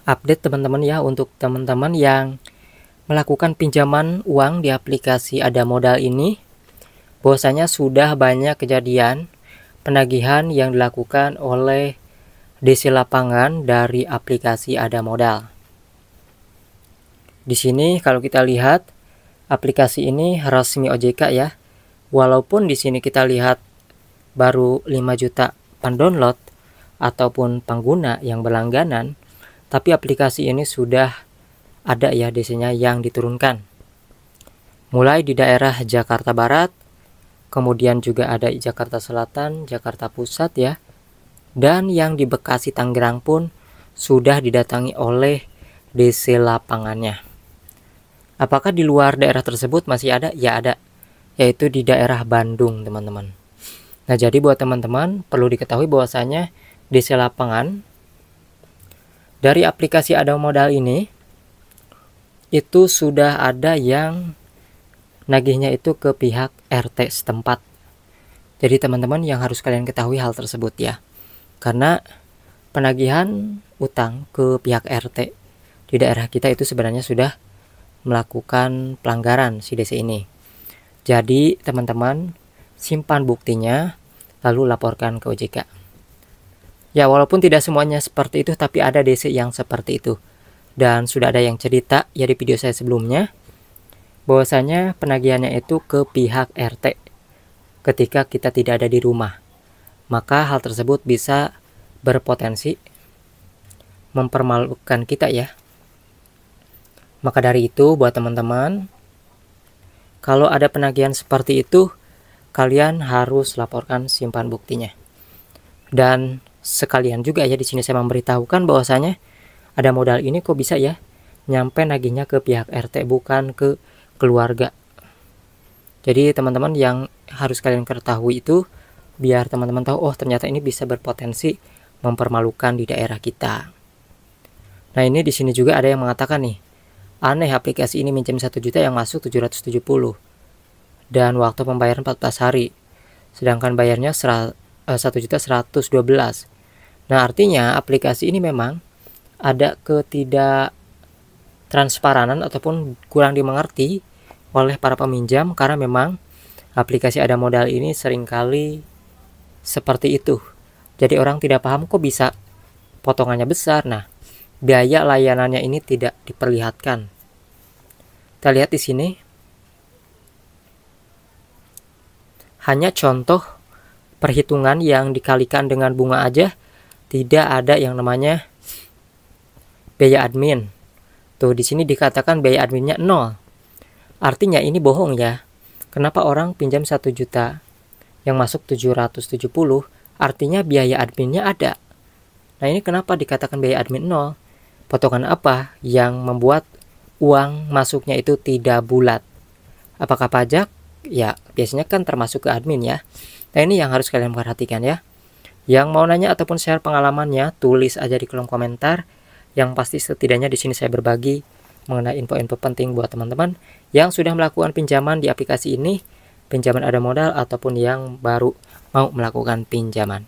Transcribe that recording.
update teman-teman ya, untuk teman-teman yang melakukan pinjaman uang di aplikasi Ada Modal ini, bahwasanya sudah banyak kejadian penagihan yang dilakukan oleh DC lapangan dari aplikasi Ada Modal. Di sini kalau kita lihat aplikasi ini resmi OJK ya. Walaupun di sini kita lihat baru 5 juta pendownload ataupun pengguna yang berlangganan, tapi aplikasi ini sudah ada ya DC-nya yang diturunkan. Mulai di daerah Jakarta Barat, kemudian juga ada di Jakarta Selatan, Jakarta Pusat ya. Dan yang di Bekasi Tangerang pun sudah didatangi oleh DC lapangannya. Apakah di luar daerah tersebut masih ada? Ya ada, yaitu di daerah Bandung teman-teman. Nah jadi buat teman-teman perlu diketahui bahwasanya DC lapangan dari aplikasi Ada Modal ini itu sudah ada yang nagihnya itu ke pihak RT setempat. Jadi teman-teman yang harus kalian ketahui hal tersebut ya. Karena penagihan utang ke pihak RT di daerah kita itu sebenarnya sudah melakukan pelanggaran si DC ini. Jadi teman-teman simpan buktinya lalu laporkan ke OJK. Ya walaupun tidak semuanya seperti itu, tapi ada DC yang seperti itu. Dan sudah ada yang cerita ya di video saya sebelumnya, bahwasanya penagihannya itu ke pihak RT ketika kita tidak ada di rumah. Maka hal tersebut bisa berpotensi mempermalukan kita ya. Maka dari itu buat teman-teman, kalau ada penagihan seperti itu, kalian harus laporkan simpan buktinya. Dan sekalian juga ya di sini saya memberitahukan bahwasanya Ada Modal ini kok bisa ya nyampe nagihnya ke pihak RT bukan ke keluarga. Jadi teman-teman yang harus kalian ketahui itu biar teman-teman tahu, oh ternyata ini bisa berpotensi mempermalukan di daerah kita. Nah ini di sini juga ada yang mengatakan nih, aneh aplikasi ini minjem 1 juta yang masuk 770 dan waktu pembayaran 14 hari, sedangkan bayarnya 1.112. Nah artinya aplikasi ini memang ada ketidaktransparan ataupun kurang dimengerti oleh para peminjam, karena memang aplikasi Ada Modal ini seringkali seperti itu. Jadi orang tidak paham kok bisa potongannya besar. Nah biaya layanannya ini tidak diperlihatkan. Kita lihat di sini hanya contoh perhitungan yang dikalikan dengan bunga aja, tidak ada yang namanya biaya admin. Tuh di sini dikatakan biaya adminnya 0. Artinya ini bohong ya. Kenapa orang pinjam 1 juta yang masuk 770, artinya biaya adminnya ada. Nah ini kenapa dikatakan biaya admin 0? Potongan apa yang membuat uang masuknya itu tidak bulat? Apakah pajak? Ya biasanya kan termasuk ke admin ya. Nah ini yang harus kalian perhatikan ya. Yang mau nanya ataupun share pengalamannya, tulis aja di kolom komentar. Yang pasti setidaknya di sini saya berbagi mengenai info-info penting buat teman-teman yang sudah melakukan pinjaman di aplikasi ini, pinjaman Ada Modal ataupun yang baru mau melakukan pinjaman.